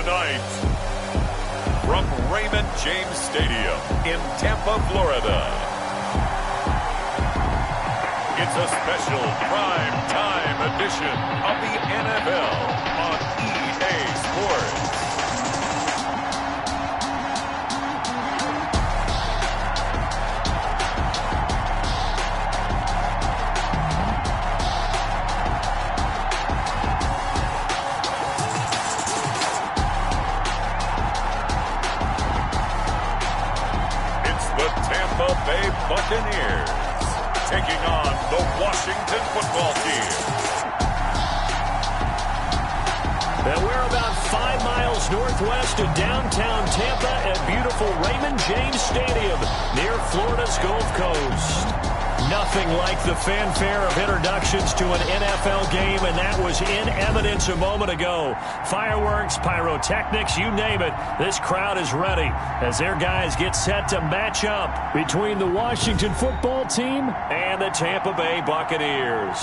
Tonight, from Raymond James Stadium in Tampa, Florida, it's a special prime time edition of the NFL on EA Sports. Tampa Bay Buccaneers taking on the Washington football team. And we're about 5 miles northwest of downtown Tampa at beautiful Raymond James Stadium near Florida's Gulf Coast. Nothing like the fanfare of introductions to an NFL game, and that was in evidence a moment ago. Fireworks, pyrotechnics, you name it. This crowd is ready as their guys get set to match up between the Washington football team and the Tampa Bay Buccaneers.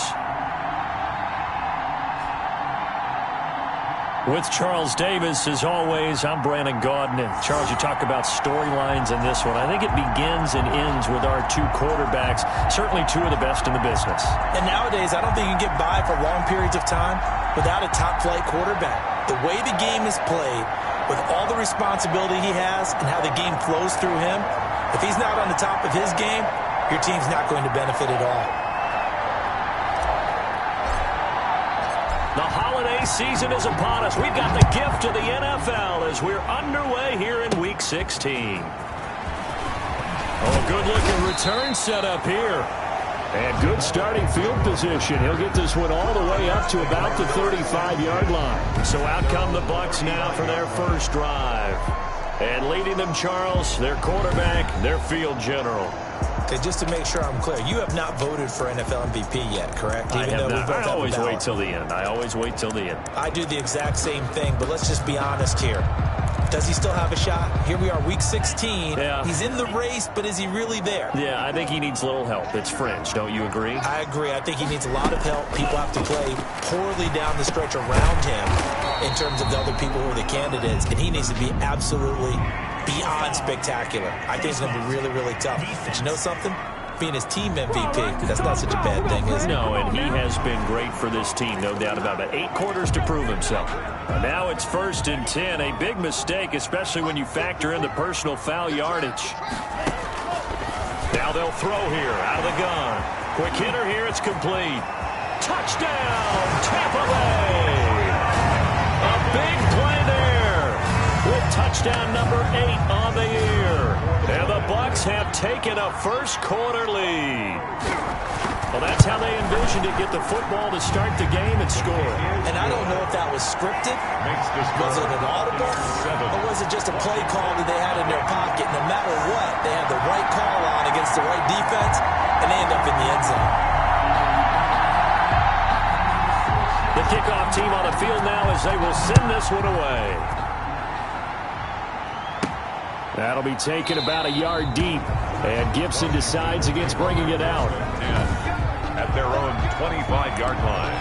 With Charles Davis, as always, I'm Brandon Gaudin. And Charles, you talk about storylines in this one. I think it begins and ends with our two quarterbacks, certainly two of the best in the business. And nowadays, I don't think you can get by for long periods of time without a top-flight quarterback. The way the game is played, with all the responsibility he has and how the game flows through him, if he's not on the top of his game, your team's not going to benefit at all. The holiday season is upon us. We've got the gift of the NFL as we're underway here in Week 16. Oh, a good-looking return set up here. And good starting field position. He'll get this one all the way up to about the 35-yard line. So out come the Bucs now for their first drive. And leading them, Charles, their quarterback, their field general. Okay, just to make sure I'm clear, you have not voted for NFL MVP yet, correct? I have not. I always wait till the end. I always wait till the end. I do the exact same thing, but let's just be honest here. Does he still have a shot? Here we are, Week 16. Yeah. He's in the race, but is he really there? Yeah, I think he needs a little help. It's fringe. Don't you agree? I agree. I think he needs a lot of help. People have to play poorly down the stretch around him in terms of the other people who are the candidates, and he needs to be absolutely beyond spectacular. I think it's going to be really, really tough. But you know something? Being his team MVP, that's not such a bad thing, is it? No, and he has been great for this team, no doubt about it. 8 quarters to prove himself. Now it's 1st and 10. A big mistake, especially when you factor in the personal foul yardage. Now they'll throw here out of the gun. Quick hitter here. It's complete. Touchdown, Tampa Bay. A big play there with touchdown number 8 on the year. And the Bucs have taken a first-quarter lead. Well, that's how they envisioned it, get the football to start the game and score. And I don't know if that was scripted. Was it an audible? Or was it just a play call that they had in their pocket? No matter what, they had the right call on against the right defense, and they end up in the end zone. The kickoff team on the field now as they will send this one away. That'll be taken about a yard deep. And Gibson decides against bringing it out. At their own 25-yard line.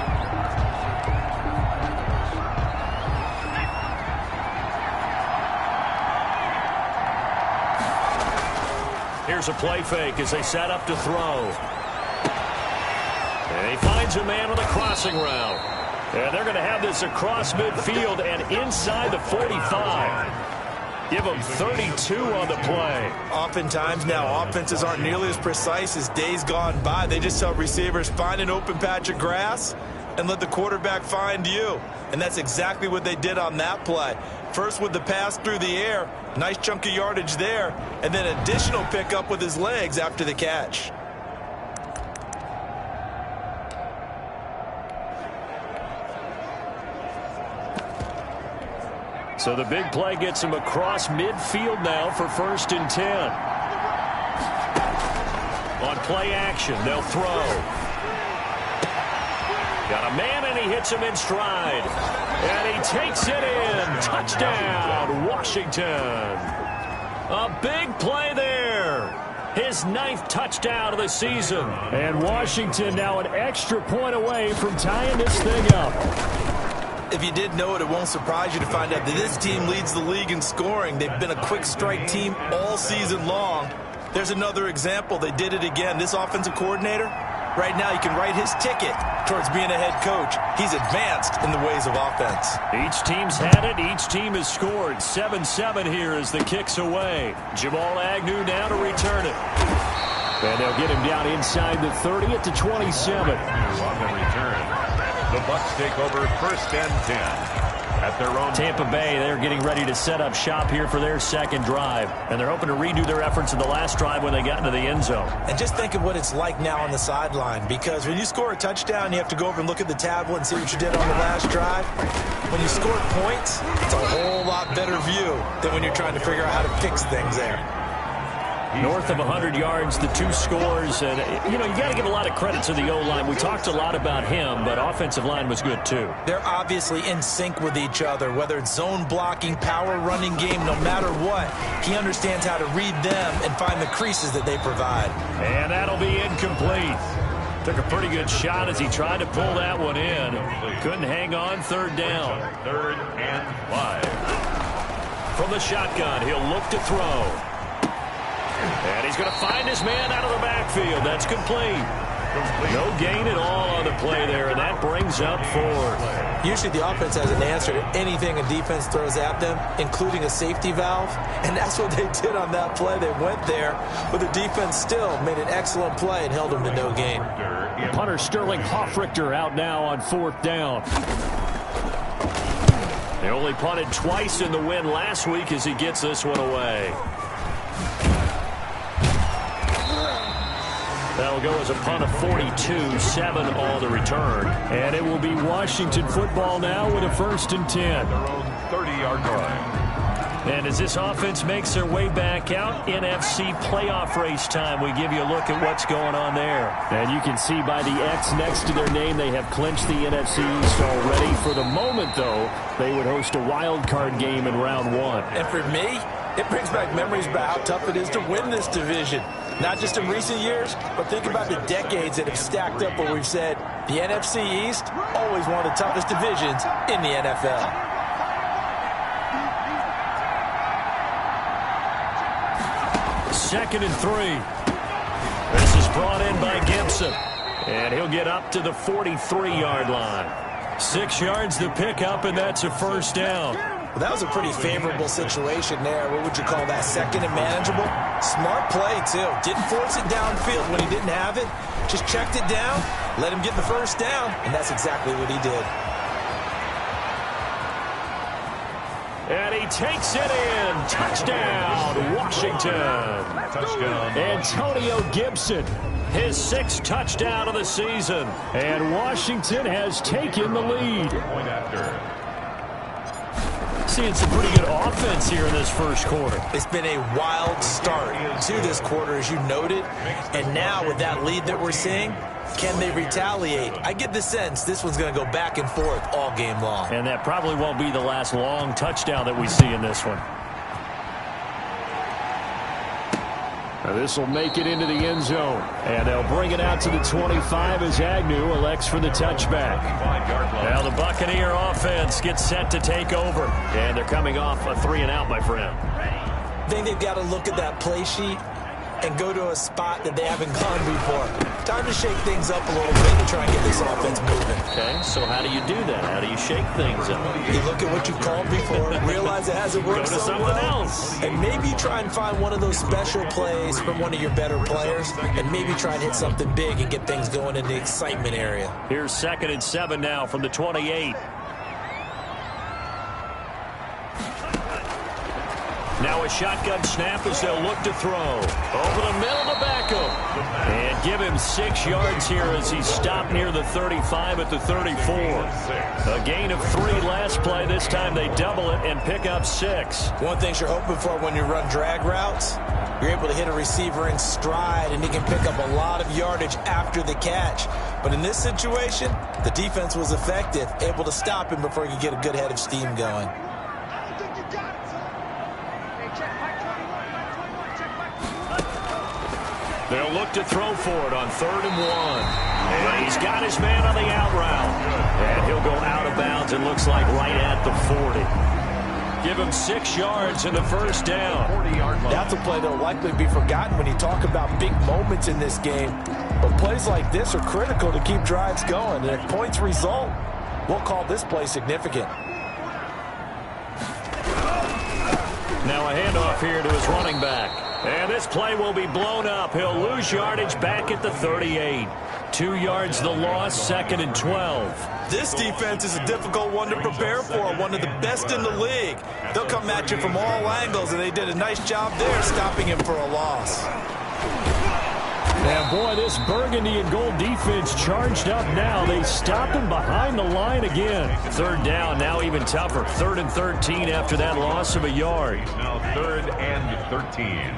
Here's a play fake as they set up to throw. And he finds a man on the crossing route. And they're going to have this across midfield and inside the 45. Give them 32 on the play. Oftentimes now, offenses aren't nearly as precise as days gone by. They just tell receivers, find an open patch of grass and let the quarterback find you. And that's exactly what they did on that play. First with the pass through the air, nice chunk of yardage there, and then additional pickup with his legs after the catch. So the big play gets him across midfield now for 1st and 10. On play action, they'll throw. Got a man, and he hits him in stride. And he takes it in. Touchdown, Washington. A big play there. His 9th touchdown of the season. And Washington now an extra point away from tying this thing up. if you did know it, it won't surprise you to find out that this team leads the league in scoring. They've been a quick strike team all season long. There's another example. They did it again. This offensive coordinator, right now, you can write his ticket towards being a head coach. He's advanced in the ways of offense. Each team's had it. Each team has scored. 7-7 here as the kick's away. Jamal Agnew now to return it. And they'll get him down inside the 30 at the 27. On the return. The Bucs take over 1st and 10 at their own. Tampa Bay, they're getting ready to set up shop here for their second drive. And they're hoping to redo their efforts in the last drive when they got into the end zone. And just think of what it's like now on the sideline, because when you score a touchdown, you have to go over and look at the tablet and see what you did on the last drive. When you score points, it's a whole lot better view than when you're trying to figure out how to fix things there. North of 100 yards, the 2 scores. And, you know, you got to give a lot of credit to the O-line. We talked a lot about him, but offensive line was good, too. They're obviously in sync with each other, whether it's zone blocking, power running game, no matter what. He understands how to read them and find the creases that they provide. And that'll be incomplete. Took a pretty good shot as he tried to pull that one in. Couldn't hang on. 3rd down. 3rd and 5. From the shotgun, he'll look to throw. And he's going to find his man out of the backfield. That's complete. No gain at all on the play there, and that brings up 4. Usually the offense has an answer to anything a defense throws at them, including a safety valve, and that's what they did on that play. They went there, but the defense still made an excellent play and held them to no gain. Punter Sterling Hoffrichter out now on 4th down. They only punted twice in the win last week as he gets this one away. That'll go as a punt of 42, 7 on the return. And it will be Washington football now with a 1st and 10. Their own 30-yard line. And as this offense makes their way back out, NFC playoff race time, we give you a look at what's going on there. And you can see by the X next to their name, they have clinched the NFC East already. For the moment, though, they would host a wild card game in round 1. And for me, it brings back memories about how tough it is to win this division. Not just in recent years, but think about the decades that have stacked up where we've said the NFC East, always one of the toughest divisions in the NFL. Second and 3. This is brought in by Gibson. And he'll get up to the 43-yard line. 6 yards to pick up, and that's a 1st down. Well, that was a pretty favorable situation there. What would you call that? 2nd and manageable? Smart play, too. Didn't force it downfield when he didn't have it. Just checked it down, let him get the 1st down, and that's exactly what he did. And he takes it in. Touchdown, Washington. Touchdown. Antonio Gibson, his 6th touchdown of the season. And Washington has taken the lead. Point after. Seeing some pretty good offense here in this 1st quarter. It's been a wild start to this quarter, as you noted. And now with that lead that we're seeing, can they retaliate? I get the sense this one's going to go back and forth all game long. And that probably won't be the last long touchdown that we see in this one. This will make it into the end zone. And they'll bring it out to the 25 as Agnew elects for the touchback. Now the Buccaneer offense gets set to take over. And they're coming off a 3-and-out, my friend. I think they've got to look at that play sheet and go to a spot that they haven't gone before. Time to shake things up a little bit to try and get this offense moving. Okay, so how do you do that? How do you shake things up? You look at what you called before, realize it hasn't worked Go to so something well, else. and maybe try and find one of those special plays from one of your better players, and maybe try and hit something big and get things going in the excitement area. Here's 2nd and 7 now from the 28. Now a shotgun snap as they'll look to throw. Over the middle to Beckham. And give him 6 yards here as he's stopped near the 35 at the 34. A gain of 3 last play. This time they double it and pick up 6. One thing you're hoping for when you run drag routes, you're able to hit a receiver in stride and he can pick up a lot of yardage after the catch. But in this situation, the defense was effective, able to stop him before he could get a good head of steam going. They'll look to throw for it on 3rd and 1. And he's got his man on the out route. And he'll go out of bounds, it looks like, right at the 40. Give him 6 yards in the first down. That's a play that will likely be forgotten when you talk about big moments in this game. But plays like this are critical to keep drives going. And if points result, we'll call this play significant. Now a handoff here to his running back. And this play will be blown up. He'll lose yardage back at the 38. 2 yards the loss, 2nd and 12. This defense is a difficult one to prepare for, one of the best in the league. They'll come at you from all angles, and they did a nice job there stopping him for a loss. And boy, this burgundy and gold defense charged up now. They stop him behind the line again. 3rd down, now even tougher. 3rd and 13 after that loss of a yard. Now 3rd and 13.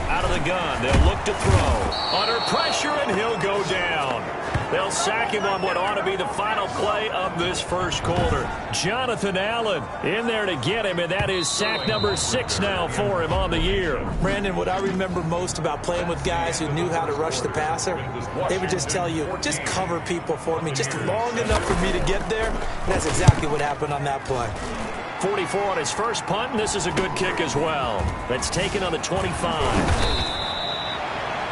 Out of the gun, they'll look to throw. Under pressure, and he'll go down. They'll sack him on what ought to be the final play of this first quarter. Jonathan Allen in there to get him, and that is sack number 6 now for him on the year. Brandon, what I remember most about playing with guys who knew how to rush the passer, they would just tell you, just cover people for me, just long enough for me to get there. And that's exactly what happened on that play. 44 on his first punt, and this is a good kick as well. That's taken on the 25.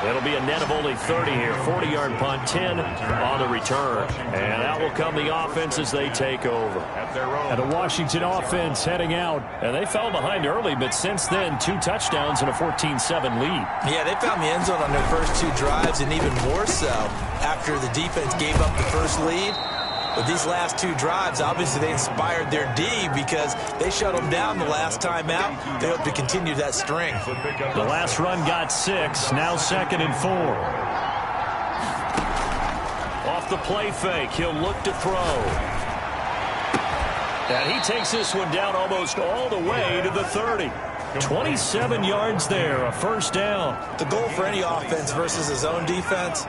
It'll be a net of only 30 here. 40-yard punt, 10 on the return. And out will come the offense as they take over. And the Washington offense heading out. And they fell behind early, but since then, 2 touchdowns and a 14-7 lead. Yeah, they found the end zone on their first 2 drives, and even more so after the defense gave up the first lead. But these last 2 drives, obviously they inspired their D because they shut them down the last time out. They hope to continue that string. The last run got 6, now 2nd and 4. Off the play fake, he'll look to throw. And he takes this one down almost all the way to the 30. 27 yards there, a first down. The goal for any offense versus his own defense,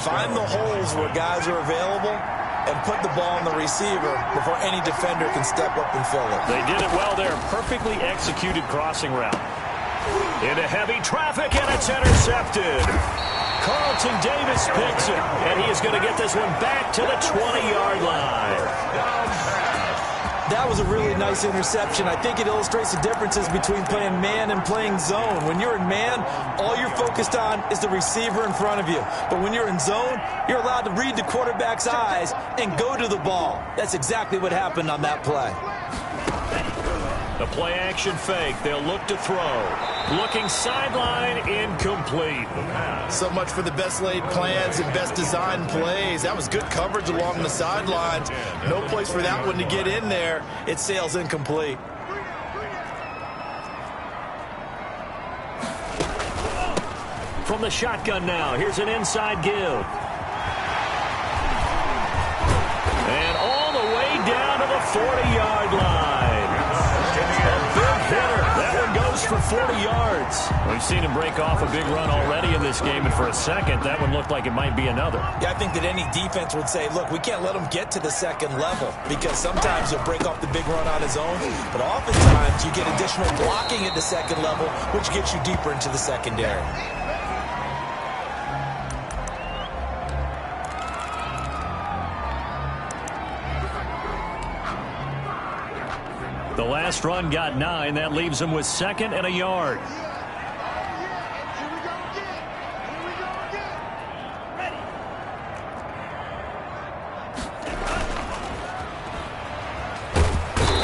find the holes where guys are available and put the ball on the receiver before any defender can step up and fill it. They did it well there. Perfectly executed crossing route. Into heavy traffic, and it's intercepted. Carlton Davis picks it, and he is going to get this one back to the 20-yard line. That was a really nice interception. I think it illustrates the differences between playing man and playing zone. When you're in man, all you're focused on is the receiver in front of you. But when you're in zone, you're allowed to read the quarterback's eyes and go to the ball. That's exactly what happened on that play. The play action fake. They'll look to throw. Looking sideline, incomplete. So much for the best laid plans and best designed plays. That was good coverage along the sidelines. No place for that one to get in there. It sails incomplete. From the shotgun now, here's an inside give. And all the way down to the 40-yard line. A big hitter. That one goes for 40 yards. We've seen him break off a big run already in this game, and for a second, that one looked like it might be another. Yeah, I think that any defense would say, look, we can't let him get to the second level because sometimes he'll break off the big run on his own, but oftentimes you get additional blocking at the second level, which gets you deeper into the secondary. The last run got 9. That leaves him with 2nd and a yard.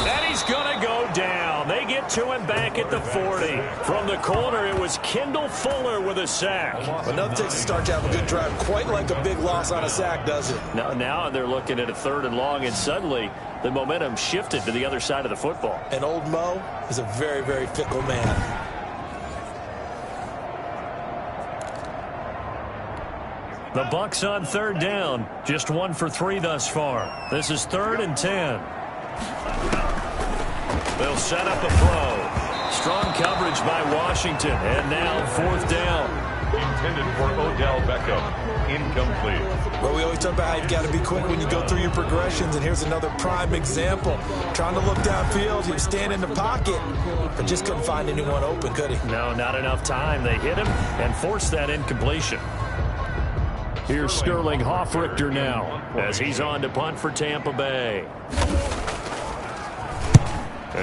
And he's going to go down. They get to him back at the 40. From the corner, it was Kendall Fuller with a sack. But nothing takes a start to have a good drive quite like a big loss on a sack, does it? Now they're looking at a 3rd and long, and suddenly the momentum shifted to the other side of the football. And old Mo is a very, very fickle man. The Bucs on 3rd down. Just 1 for 3 thus far. This is 3rd and 10. They'll set up a throw. Strong coverage by Washington. And now 4th down. intended for Odell Beckham. Incomplete. Well, we always talk about how you've got to be quick when you go through your progressions, and here's another prime example. Trying to look downfield, he was standing in the pocket, but just couldn't find anyone open, could he? No, not enough time. They hit him and forced that incompletion. Here's Sterling Hoffrichter now as he's on to punt for Tampa Bay.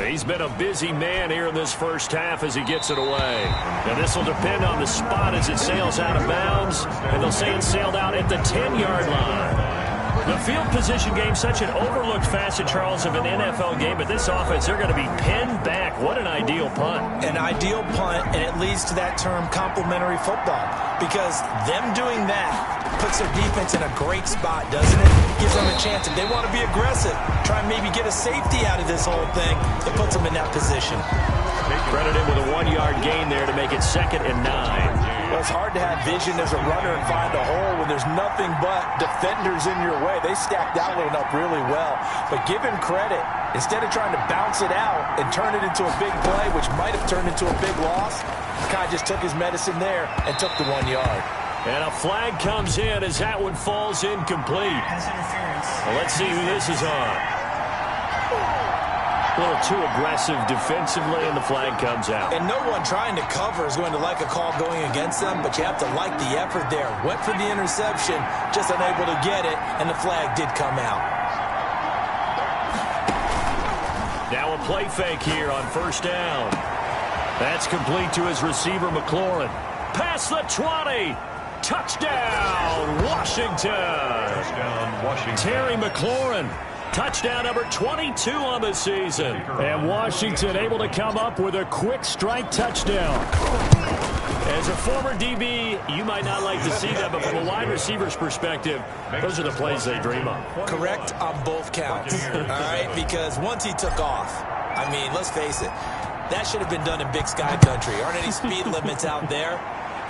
He's been a busy man here in this first half as he gets it away. Now this will depend on the spot as it sails out of bounds, and they'll say it sailed out at the 10-yard line. The field position game, such an overlooked facet, Charles, of an NFL game, but this offense, they're going to be pinned back. What an ideal punt. An ideal punt, and it leads to that term complementary football, because them doing that puts their defense in a great spot, doesn't it? Gives them a chance. If they want to be aggressive, try and maybe get a safety out of this whole thing, it puts them in that position. Credited with a 1-yard gain there to make it 2nd and 9. Well, it's hard to have vision as a runner and find a hole when there's nothing but defenders in your way. They stacked that one up really well. But give him credit. Instead of trying to bounce it out and turn it into a big play, which might have turned into a big loss, the guy just took his medicine there and took the 1 yard. And a flag comes in as that one falls incomplete. Well, let's see who this is on. A little too aggressive defensively, and the flag comes out. And no one trying to cover is going to like a call going against them, but you have to like the effort there. Went for the interception, just unable to get it, and the flag did come out. Now a play fake here on 1st down. That's complete to his receiver, McLaurin. Past the 20. Touchdown, Washington. Touchdown, Washington. Terry McLaurin. Touchdown number 22 on the season. And Washington able to come up with a quick strike touchdown. As a former DB, you might not like to see that, but from a wide receiver's perspective, those are the plays they dream of. Correct on both counts, all right? Because once he took off, I mean, let's face it, that should have been done in Big Sky Country. Aren't any speed limits out there?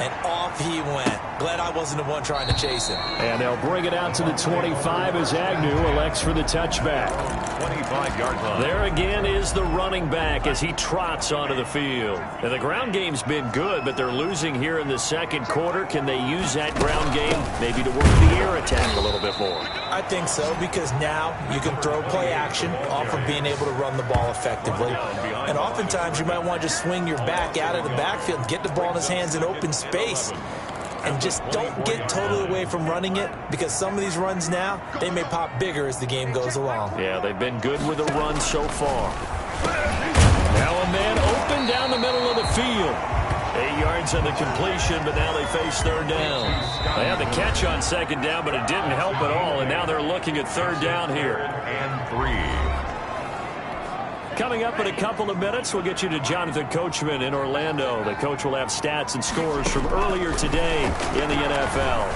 And off he went. Glad I wasn't the one trying to chase him. And they'll bring it out to the 25 as Agnew elects for the touchback. 25-yard line. There again is the running back as he trots onto the field. And the ground game's been good, but they're losing here in the 2nd quarter. Can they use that ground game maybe to work the air attack a little bit more? I think so, because now you can throw play action off of being able to run the ball effectively. And oftentimes you might want to just swing your back out of the backfield, get the ball in his hands in open space, and just don't get totally away from running it, because some of these runs now, they may pop bigger as the game goes along. Yeah, they've been good with the run so far. Now a man open down the middle of the field. 8 yards on the completion, but now they face 3rd down. They had the catch on 2nd down, but it didn't help at all, and now they're looking at 3rd down here. And 3. Coming up in a couple of minutes, we'll get you to Jonathan Coachman in Orlando. The coach will have stats and scores from earlier today in the NFL.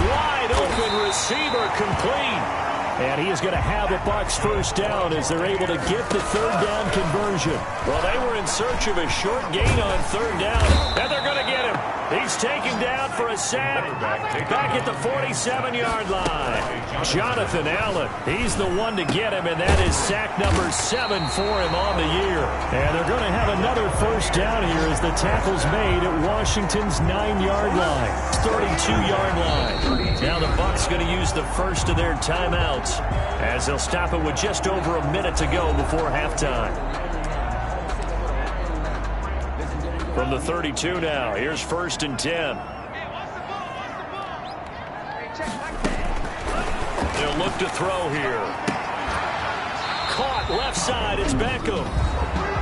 Wide open receiver complete. And he is going to have a Bucs 1st down as they're able to get the 3rd down conversion. Well, they were in search of a short gain on 3rd down, and they're going to get him. He's taken down for a sack back at the 47-yard line. Jonathan Allen, he's the one to get him, and that is sack number 7 for him on the year. And they're going to have another 1st down here as the tackle's made at Washington's 9-yard line, 32-yard line. Now the Bucs going to use the first of their timeouts as they'll stop it with just over a minute to go before halftime. From the 32 now, here's 1st and 10. They'll look to throw here. Caught left side, it's Beckham.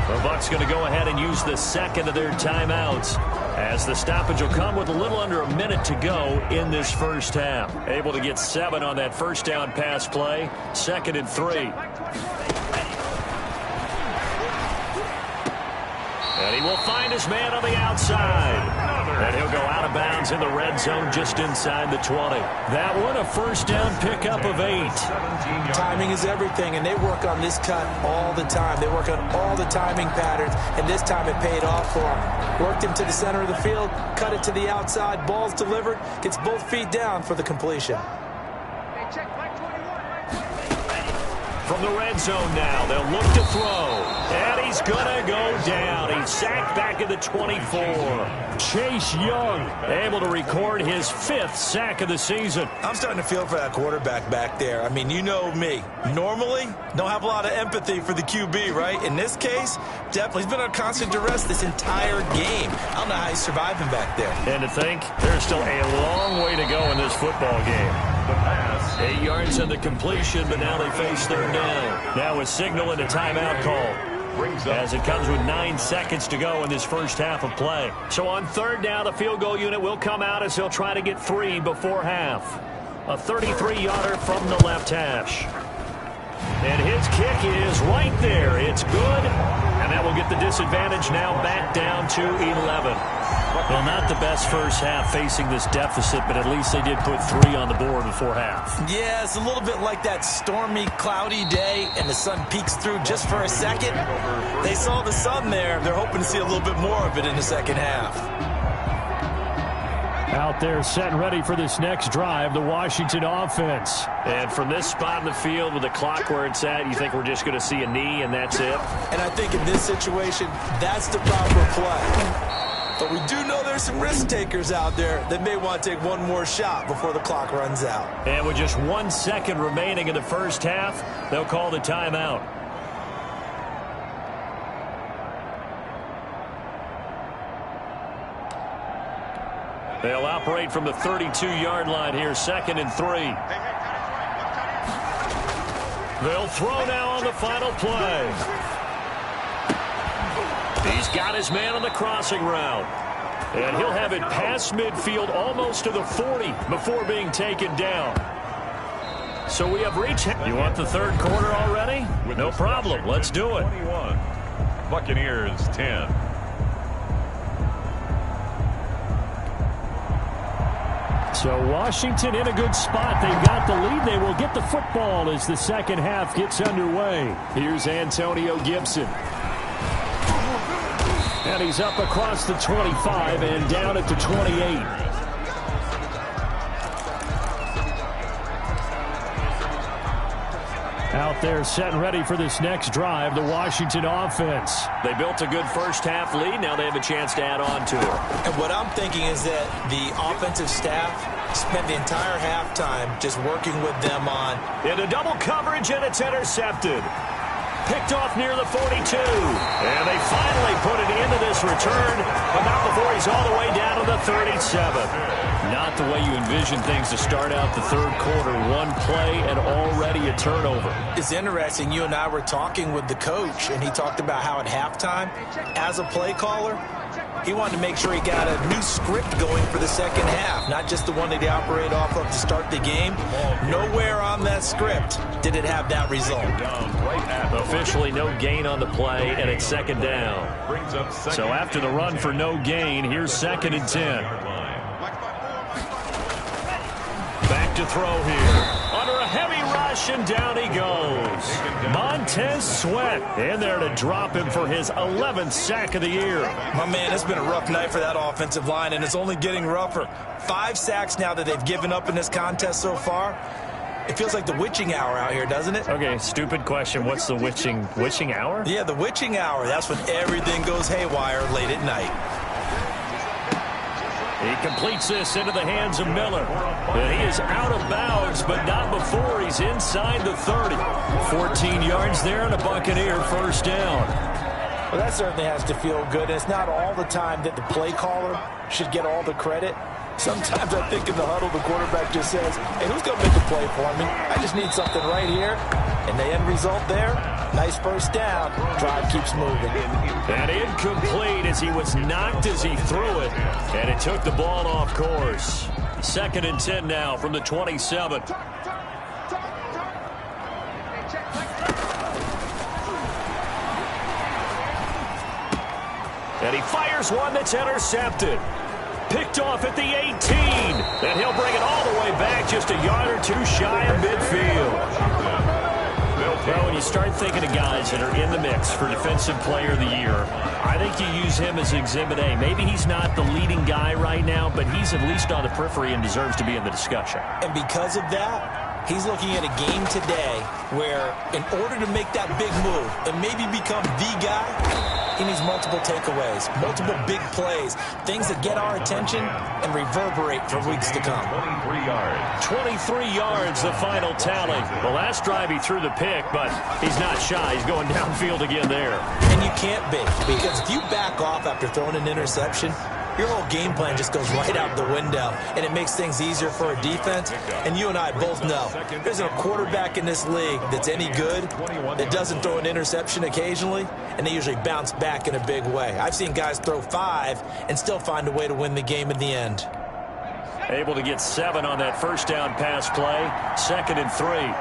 The Bucs going to go ahead and use the 2nd of their timeouts as the stoppage will come with a little under a minute to go in this first half. Able to get 7 on that 1st down pass play. 2nd and 3. And he will find his man on the outside. And he'll go out of bounds in the red zone just inside the 20. That one a 1st down pickup of 8. Timing is everything, and they work on this cut all the time. They work on all the timing patterns, and this time it paid off for him. Worked him to the center of the field, cut it to the outside, ball's delivered, gets both feet down for the completion. From the red zone now, they'll look to throw. And he he's going to go down. He's sacked back at the 24. Chase Young able to record his 5th sack of the season. I'm starting to feel for that quarterback back there. I mean, you know me. Normally, don't have a lot of empathy for the QB, right? In this case, definitely. He's been under constant duress this entire game. I don't know how he's surviving back there. And to think, there's still a long way to go in this football game. The pass. 8 yards on the completion, but now they face 3rd down. Now a signal and a timeout call, as it comes with 9 seconds to go in this first half of play. So on 3rd down, the field goal unit will come out as he'll try to get 3 before half. A 33-yarder from the left hash. And his kick is right there. It's good. And that will get the disadvantage now back down to 11. Well, not the best first half facing this deficit, but at least they did put 3 on the board before half. Yeah, it's a little bit like that stormy, cloudy day, and the sun peeks through just for a second. They saw the sun there. They're hoping to see a little bit more of it in the second half. Out there set and ready for this next drive, the Washington offense. And from this spot in the field with the clock where it's at, you think we're just going to see a knee and that's it? And I think in this situation, that's the proper play. But we do know there's some risk takers out there that may want to take one more shot before the clock runs out. And with just 1 second remaining in the first half, they'll call the timeout. They'll operate from the 32-yard line here, 2nd and 3. They'll throw now on the final play. He's got his man on the crossing route. And he'll have it past midfield almost to the 40 before being taken down. So we have reached. You want the 3rd quarter already? No problem. Let's do it. 21. Buccaneers 10. So Washington in a good spot. They've got the lead. They will get the football as the second half gets underway. Here's Antonio Gibson. And he's up across the 25 and down at the 28. Out there set and ready for this next drive, the Washington offense. They built a good first half lead. Now they have a chance to add on to it. And what I'm thinking is that the offensive staff spent the entire halftime just working with them on. Into double coverage, and it's intercepted. Picked off near the 42. And they finally put it into this return, but not before he's all the way down to the 37. Not the way you envision things to start out the 3rd quarter. 1 play and already a turnover. It's interesting. You and I were talking with the coach, and he talked about how at halftime, as a play caller, he wanted to make sure he got a new script going for the second half, not just the one that he operated off of to start the game. Nowhere on that script did it have that result. Officially no gain on the play, and it's 2nd down. So after the run for no gain, here's 2nd and 10. Back to throw here. Under a heavy rush, and down he goes. Montez Sweat in there to drop him for his 11th sack of the year. My man, it's been a rough night for that offensive line, and it's only getting rougher. 5 sacks now that they've given up in this contest so far. It feels like the witching hour out here, doesn't it? Okay, stupid question. What's the witching hour? Yeah, the witching hour. That's when everything goes haywire late at night. He completes this into the hands of Miller. And he is out of bounds, but not before he's inside the 30. 14 yards there and a Buccaneer first down. Well, that certainly has to feel good. It's not all the time that the play caller should get all the credit. Sometimes I think in the huddle, the quarterback just says, hey, who's going to make a play for me? I just need something right here. And the end result there, nice first down. Drive keeps moving. And incomplete as he was knocked as he threw it. And it took the ball off course. 2nd and 10 now from the 27. And he fires one that's intercepted. Picked off at the 18. And he'll bring it all the way back just a yard or 2 shy of midfield. Well, when you start thinking of guys that are in the mix for Defensive Player of the Year, I think you use him as Exhibit A. Maybe he's not the leading guy right now, but he's at least on the periphery and deserves to be in the discussion. And because of that, He's looking at a game today where in order to make that big move and maybe become the guy, he needs multiple takeaways, multiple big plays, things that get our attention and reverberate for weeks to come. 23 yards. 23 yards, the final tally. The last drive he threw the pick, but he's not shy. He's going downfield again there. And you can't be, because if you back off after throwing an interception, your whole game plan just goes right out the window, and it makes things easier for a defense. And you and I both know there isn't a quarterback in this league that's any good that doesn't throw an interception occasionally, and they usually bounce back in a big way. I've seen guys throw 5 and still find a way to win the game in the end. Able to get 7 on that first down pass play. 2nd and 3.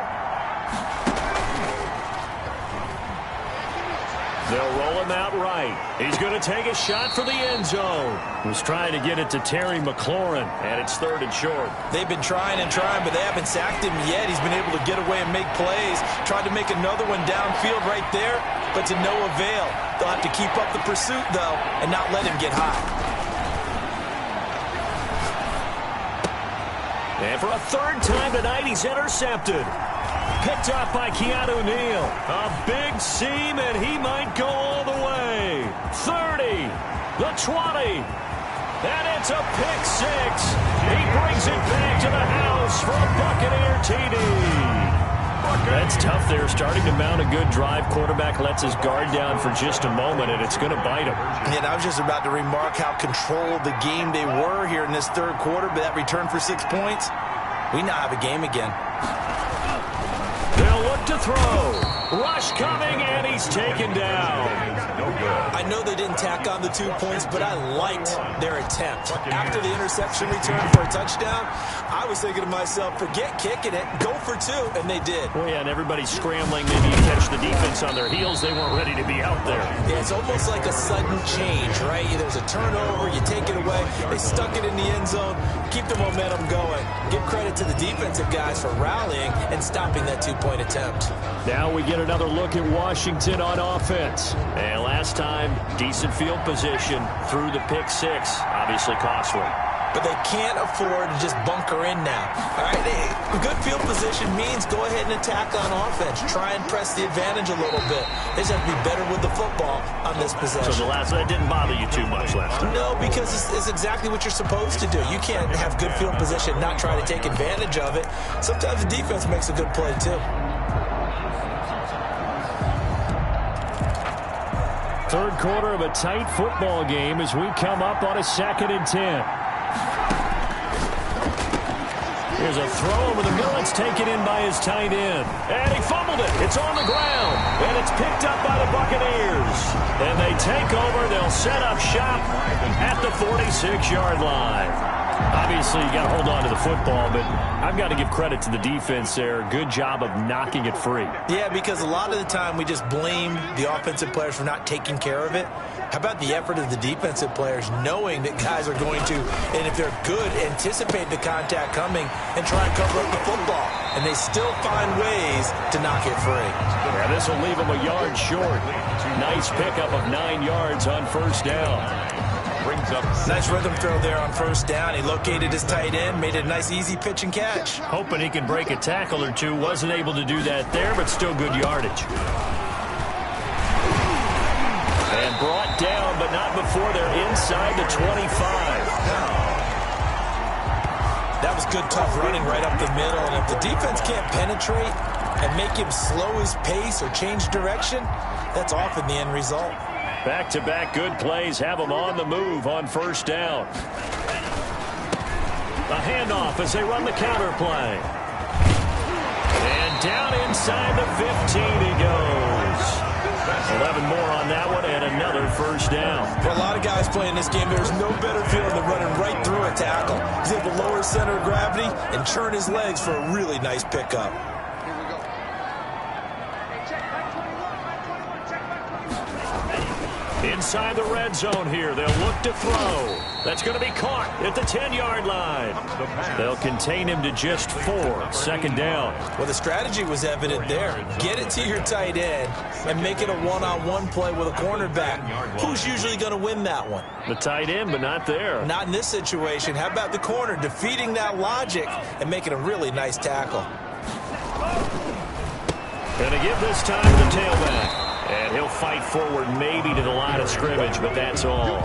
They'll roll him out right. He's going to take a shot for the end zone. Was trying to get it to Terry McLaurin, and it's 3rd and short. They've been trying and trying, but they haven't sacked him yet. He's been able to get away and make plays. Tried to make another one downfield right there, but to no avail. They'll have to keep up the pursuit, though, and not let him get high. And for a 3rd time tonight, he's intercepted. Picked up by Keanu Neal. A big seam, and he might go all the way. 30, the 20, and it's a pick 6. He brings it back to the house for a Buccaneer TD. That's tough there, starting to mount a good drive. Quarterback lets his guard down for just a moment, and it's going to bite him. And I was just about to remark how controlled the game they were here in this 3rd quarter, but that return for 6 points, we now have a game again. They'll look to throw. Rush coming, and he's taken down. I know they didn't tack on the 2 points, but I liked their attempt. After the interception return for a touchdown, I was thinking to myself, forget kicking it, go for 2, and they did. Well, yeah, and everybody's scrambling. Maybe you catch the defense on their heels. They weren't ready to be out there. Yeah, it's almost like a sudden change, right? There's a turnover, you take it away. They stuck it in the end zone, keep the momentum going. Give credit to the defensive guys for rallying and stopping that 2-point attempt. Now we get another look at Washington on offense. And last time, decent field position through the pick 6. Obviously costly. But they can't afford to just bunker in now. All right, good field position means go ahead and attack on offense. Try and press the advantage a little bit. They just have to be better with the football on this possession. So that didn't bother you too much last time? No, because it's exactly what you're supposed to do. You can't have good field position and not try to take advantage of it. Sometimes the defense makes a good play, too. 3rd quarter of a tight football game as we come up on a 2nd and 10. Here's a throw over the middle. It's taken in by his tight end. And he fumbled it. It's on the ground. And it's picked up by the Buccaneers. And they take over. They'll set up shop at the 46-yard line. Obviously, you got to hold on to the football, but I've got to give credit to the defense there. Good job of knocking it free. Yeah, because a lot of the time we just blame the offensive players for not taking care of it. How about the effort of the defensive players knowing that guys are going to, and if they're good, anticipate the contact coming and try and cover up the football. And they still find ways to knock it free. Yeah, this will leave them a yard short. Nice pickup of 9 yards on 1st down. Nice rhythm throw there on 1st down. He located his tight end, made it a nice easy pitch and catch. Hoping he can break a tackle or two. Wasn't able to do that there, but still good yardage. And brought down, but not before they're inside the 25. That was good, tough running right up the middle. And if the defense can't penetrate and make him slow his pace or change direction, that's often the end result. Back-to-back good plays have them on the move on 1st down. A handoff as they run the counter play. And down inside the 15 he goes. 11 more on that one and another 1st down. For a lot of guys playing this game, there's no better feeling than running right through a tackle. He's able to lower his center of gravity and churn his legs for a really nice pickup. Inside the red zone here. They'll look to throw. That's going to be caught at the 10-yard line. They'll contain him to just 4. 2nd down. Well, the strategy was evident there. Get it to your tight end and make it a one-on-one play with a cornerback. Who's usually going to win that one? The tight end, but not there. Not in this situation. How about the corner defeating that logic and making a really nice tackle? Going to give this time to the tailback. And he'll fight forward maybe to the line of scrimmage, but that's all.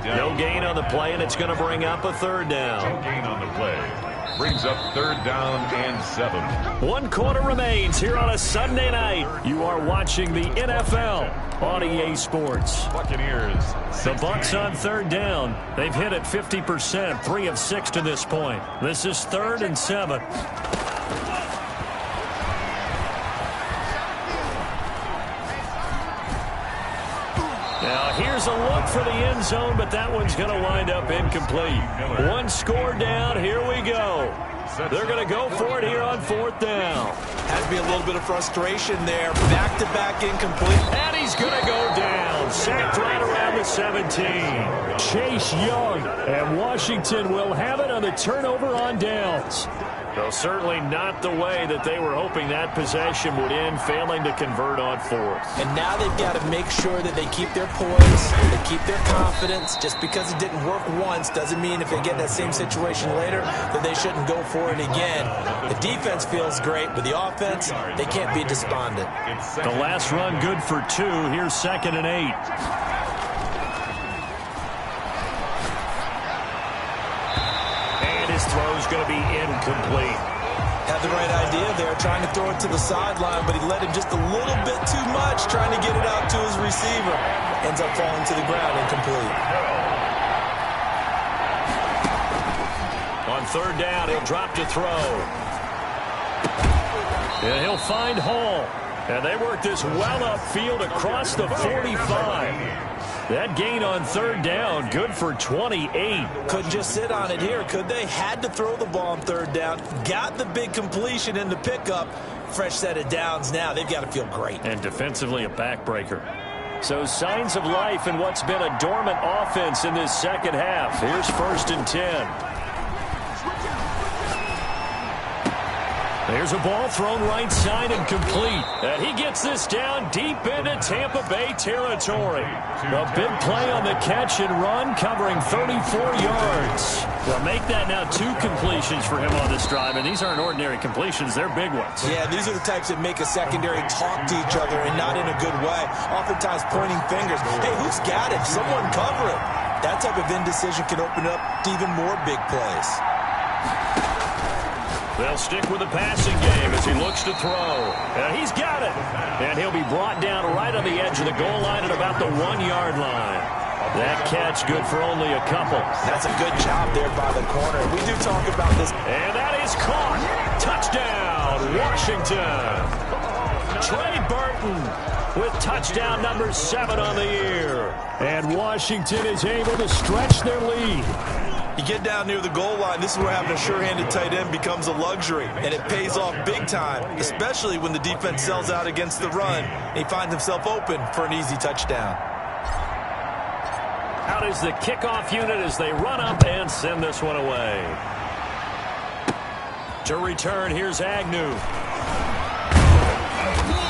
No gain on the play, and it's going to bring up a third down. No gain on the play. Brings up third down and 7. 1 quarter remains here on a Sunday night. You are watching the NFL on EA Sports. Buccaneers. The Bucs on third down. They've hit it 50%, 3 of 6 to this point. This is 3rd and 7. Now here's a look for the end zone, but that one's going to wind up incomplete. 1 score down. Here we go. They're going to go for it here on 4th down. Has to be a little bit of frustration there. Back-to-back incomplete. And he's going to go down. Sacked right around the 17. Chase Young. And Washington will have it on the turnover on downs. Though certainly not the way that they were hoping that possession would end, failing to convert on 4th. And now they've got to make sure that they keep their poise, they keep their confidence. Just because it didn't work once doesn't mean if they get that same situation later that they shouldn't go for it again. The defense feels great, but the offense, they can't be despondent. The last run good for 2. Here's 2nd and 8. His throw's going to be incomplete. Had the right idea there, trying to throw it to the sideline, but he let him just a little bit too much, trying to get it out to his receiver. Ends up falling to the ground, incomplete. On 3rd down, he'll drop to throw. And he'll find Hall. And they work this well upfield across the 45. That gain on 3rd down, good for 28. Couldn't just sit on it here, could they? Had to throw the ball on 3rd down. Got the big completion in the pickup. Fresh set of downs now. They've got to feel great. And defensively a backbreaker. So signs of life in what's been a dormant offense in this second half. Here's 1st and 10. There's a ball thrown right side and complete. And he gets this down deep into Tampa Bay territory. A big play on the catch and run, covering 34 yards. Well, make that now 2 completions for him on this drive. And these aren't ordinary completions. They're big ones. Yeah, these are the types that make a secondary talk to each other and not in a good way. Oftentimes pointing fingers. Hey, who's got it? Someone cover it. That type of indecision can open up to even more big plays. They'll stick with the passing game as he looks to throw. And he's got it. And he'll be brought down right on the edge of the goal line at about the 1-yard line. That catch good for only a couple. That's a good job there by the corner. We do talk about this. And that is caught. Touchdown, Washington. Trey Burton with touchdown number 7 on the year. And Washington is able to stretch their lead. You get down near the goal line, this is where having a sure-handed tight end becomes a luxury, and it pays off big time, especially when the defense sells out against the run, and he finds himself open for an easy touchdown. Out is the kickoff unit as they run up and send this one away. To return, here's Agnew.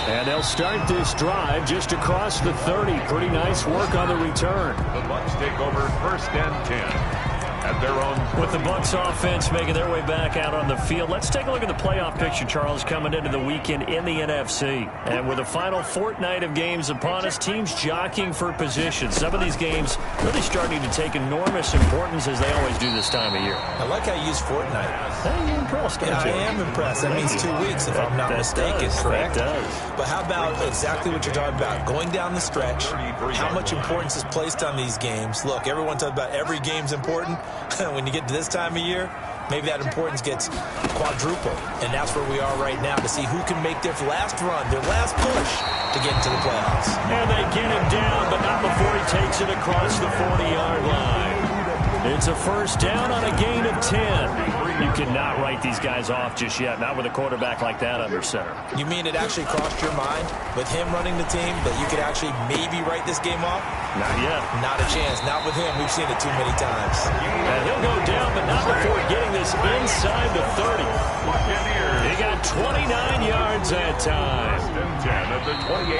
And they'll start this drive just across the 30. Pretty nice work on the return. The Bucs take over 1st and 10. At their own. With the Bucs offense making their way back out on the field, let's take a look at the playoff picture, Charles, coming into the weekend in the NFC. And with the final fortnight of games upon us, teams jockeying for position. Some of these games really starting to take enormous importance as they always do this time of year. I like how you use fortnight. Hey, you're impressed, yeah, I am impressed. That means 2 weeks, if I'm not mistaken, correct? That does. But how about exactly what you're talking about? Going down the stretch, how much importance is placed on these games? Look, everyone talks about every game's important. When you get to this time of year, maybe that importance gets quadrupled. And that's where we are right now to see who can make their last run, their last push to get into the playoffs. And they get him down, but not before he takes it across the 40-yard line. It's a 1st down on a gain of 10. You cannot write these guys off just yet, not with a quarterback like that under center. You mean it actually crossed your mind with him running the team that you could actually maybe write this game off? Not yet. Not a chance. Not with him. We've seen it too many times. And he'll go down, but not before getting this inside the 30. He got 29 yards that time.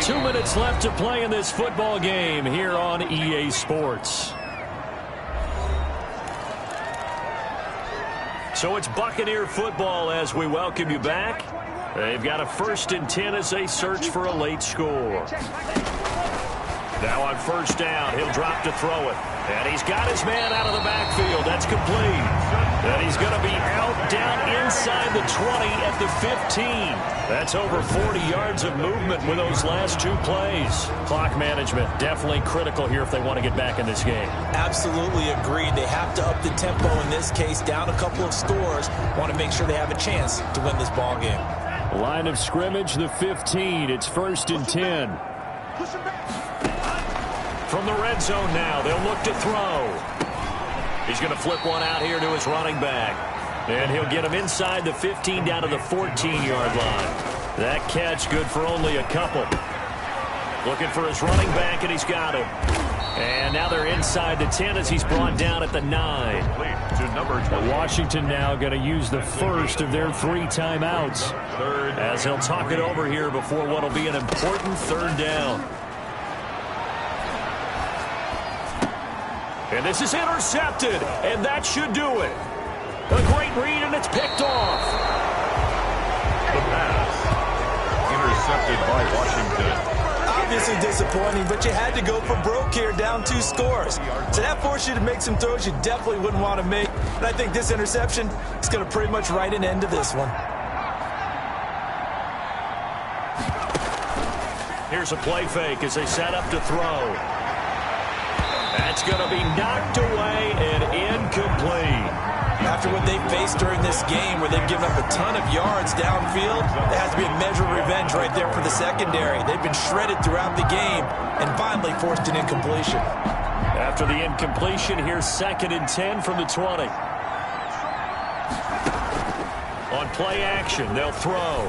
2 minutes left to play in this football game here on EA Sports. So it's Buccaneer football as we welcome you back. They've got a 1st and 10 as they search for a late score. Now on 1st down, he'll drop to throw it. And he's got his man out of the backfield. That's complete. And he's going to be out down inside the 20 at the 15. That's over 40 yards of movement with those last 2 plays. Clock management definitely critical here if they want to get back in this game. Absolutely agreed. They have to up the tempo in this case, down a couple of scores. Want to make sure they have a chance to win this ball game. Line of scrimmage, the 15. It's 1st and 10. From the red zone now, they'll look to throw. He's going to flip one out here to his running back. And he'll get him inside the 15 down to the 14-yard line. That catch good for only a couple. Looking for his running back, and he's got him. And now they're inside the 10 as he's brought down at the 9. Washington now going to use the 1st of their 3 timeouts. As he'll talk it over here before what will be an important 3rd down. And this is intercepted, and that should do it. A great read, and it's picked off. The pass. Intercepted by Washington. Obviously disappointing, but you had to go for broke here, down 2 scores. So that forced you to make some throws you definitely wouldn't want to make. And I think this interception is going to pretty much write an end to this one. Here's a play fake as they set up to throw. That's going to be knocked away and incomplete. After what they've faced during this game where they've given up a ton of yards downfield, there has to be a measure of revenge right there for the secondary. They've been shredded throughout the game and finally forced an incompletion. After the incompletion, here's 2nd and 10 from the 20. On play action, they'll throw.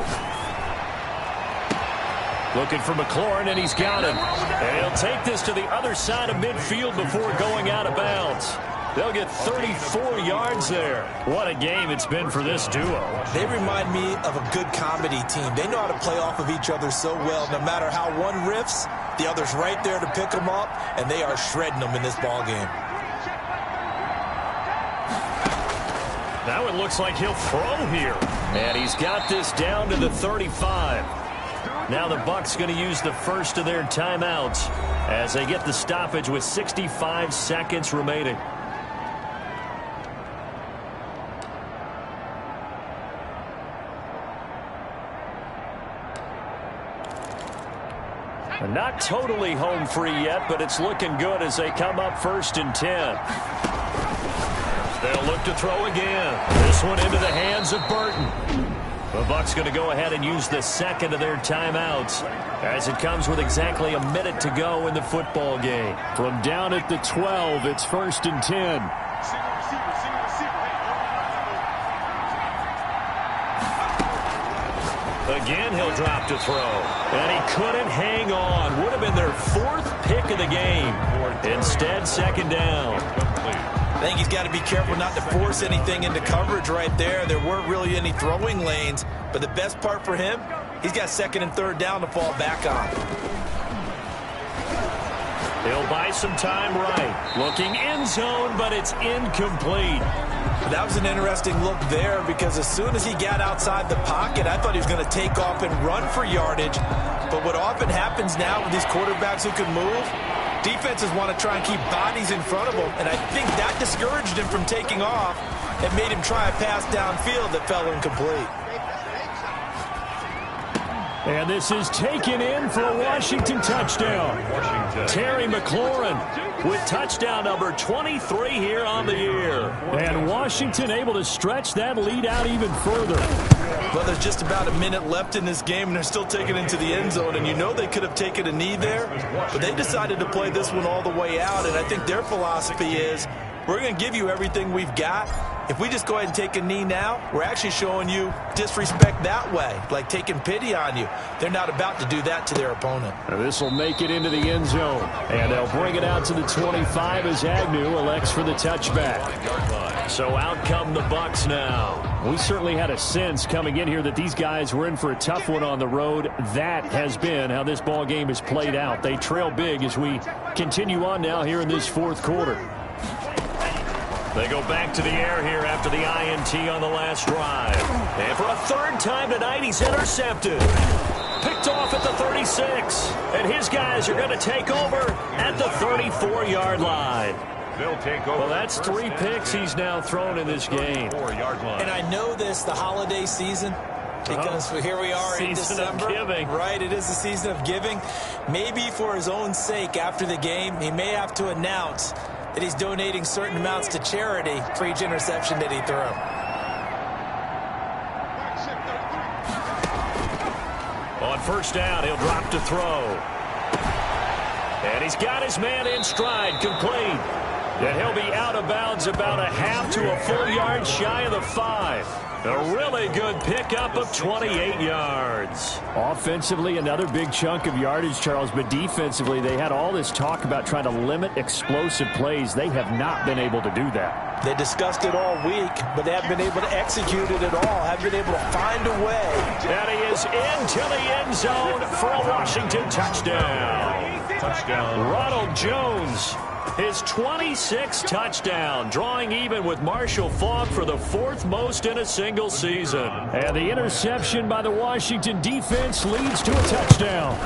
Looking for McLaurin, and he's got him. And he'll take this to the other side of midfield before going out of bounds. They'll get 34 yards there. What a game it's been for this duo. They remind me of a good comedy team. They know how to play off of each other so well. No matter how one riffs, the other's right there to pick them up, and they are shredding them in this ball game. Now it looks like he'll throw here. And he's got this down to the 35. Now the Bucs going to use the 1st of their timeouts as they get the stoppage with 65 seconds remaining. Not totally home free yet, but it's looking good as they come up 1st and 10. They'll look to throw again. This one into the hands of Burton. The Bucs going to go ahead and use the 2nd of their timeouts as it comes with exactly a minute to go in the football game. From down at the 12, it's 1st and 10. Again, he'll drop to throw. And he couldn't hang on. Would have been their 4th pick of the game. Instead, 2nd down. I think he's got to be careful not to force anything into coverage right there. There weren't really any throwing lanes. But the best part for him, he's got 2nd and 3rd down to fall back on. He'll buy some time right. Looking end zone, but it's incomplete. That was an interesting look there because as soon as he got outside the pocket, I thought he was going to take off and run for yardage. But what often happens now with these quarterbacks who can move, defenses want to try and keep bodies in front of them, and I think that discouraged him from taking off and made him try a pass downfield that fell incomplete. And this is taken in for a Washington touchdown. Terry McLaurin with touchdown number 23 here on the year. And Washington able to stretch that lead out even further. Well, there's just about a minute left in this game, and they're still taking it into the end zone. And you know they could have taken a knee there, but they decided to play this one all the way out. And I think their philosophy is, we're going to give you everything we've got. If we just go ahead and take a knee now, we're actually showing you disrespect that way, like taking pity on you. They're not about to do that to their opponent. This will make it into the end zone, and they'll bring it out to the 25 as Agnew elects for the touchback. So out come the Bucs now. We certainly had a sense coming in here that these guys were in for a tough one on the road. That has been how this ball game has played out. They trail big as we continue on now here in this 4th quarter. They go back to the air here after the INT on the last drive. And for a third time tonight, he's intercepted. Picked off at the 36. And his guys are going to take over at the 34-yard line. They'll take over. Well, that's 3 picks he's now thrown in this game. And I know this, the holiday season, because here we are in December. Season of giving. Right, it is the season of giving. Maybe for his own sake after the game, he may have to announce that he's donating certain amounts to charity for each interception that he threw. On first down, he'll drop to throw. And he's got his man in stride, complete. And he'll be out of bounds about a half to a full yard shy of the 5. A really good pickup of 28 yards. Offensively, another big chunk of yardage, Charles, but defensively, they had all this talk about trying to limit explosive plays. They have not been able to do that. They discussed it all week, but they haven't been able to execute it at all, haven't been able to find a way. And he is into the end zone for a Washington touchdown. Ronald Jones, his 26th touchdown, drawing even with Marshall Faulk for the 4th most in a single season. And the interception by the Washington defense leads to a touchdown.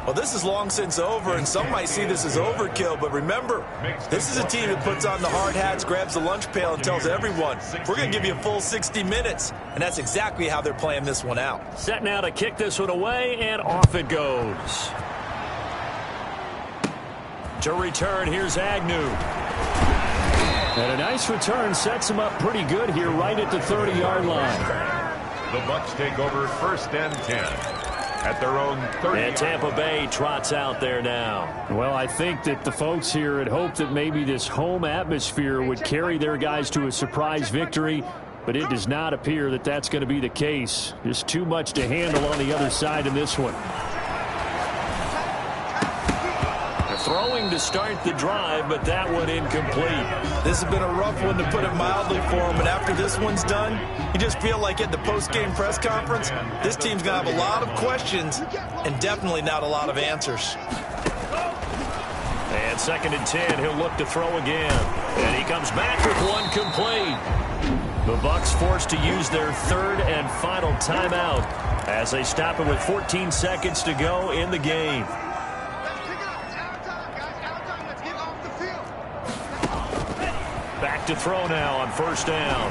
Well, this is long since over, and some might see this as overkill, but remember, this is a team that puts on the hard hats, grabs the lunch pail, and tells everyone, we're going to give you a full 60 minutes, and that's exactly how they're playing this one out. Set now to kick this one away, and off it goes. To return, here's Agnew. And a nice return sets him up pretty good here right at the 30-yard line. The Bucs take over 1st and 10 at their own 30. And Tampa Bay trots out there now. Well, I think that the folks here had hoped that maybe this home atmosphere would carry their guys to a surprise victory, but it does not appear that that's going to be the case. Just too much to handle on the other side in this one. Throwing to start the drive, but that one incomplete. This has been a rough one, to put it mildly, for him. And after this one's done, you just feel like at the post-game press conference, this team's going to have a lot of questions and definitely not a lot of answers. And 2nd and 10, he'll look to throw again. And he comes back with one complete. The Bucs forced to use their 3rd and final timeout as they stop it with 14 seconds to go in the game. Back to throw now on first down.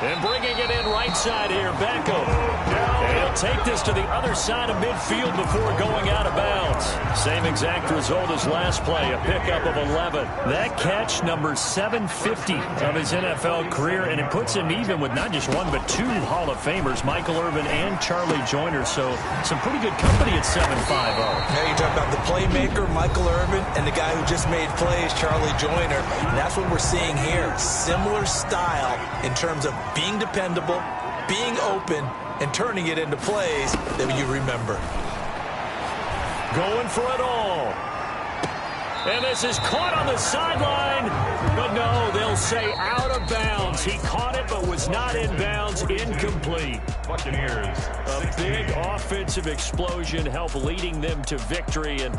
And bringing it in right side here, Beckham. And he'll take this to the other side of midfield before going out of bounds. Same exact result as last play, a pickup of 11. That catch, number 750 of his NFL career, and it puts him even with not just one but 2 Hall of Famers, Michael Irvin and Charlie Joyner. So some pretty good company at 7.50. Now you talk about the playmaker, Michael Irvin, and the guy who just made plays, Charlie Joyner. And that's what we're seeing here. Similar style in terms of being dependable, being open, and turning it into plays that you remember. Going for it all. And this is caught on the sideline. But no, they'll say out of bounds. He caught it but was not in bounds. Incomplete. Buccaneers. A big offensive explosion helped leading them to victory. And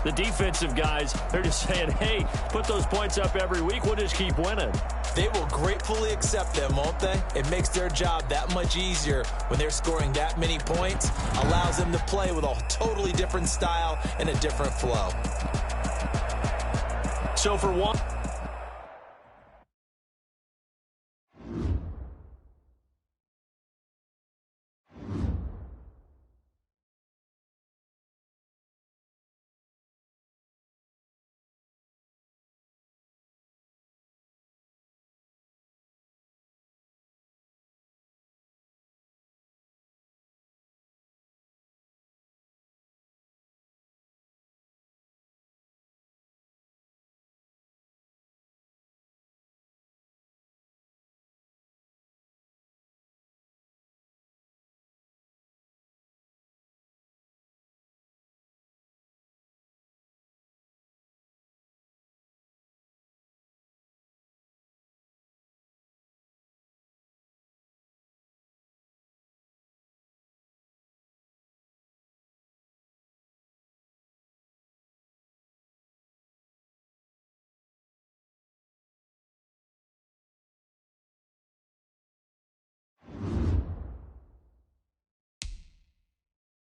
the defensive guys, they're just saying, hey, put those points up every week. We'll just keep winning. They will gratefully accept them, won't they? It makes their job that much easier when they're scoring that many points. Allows them to play with a totally different style and a different flow. So for one...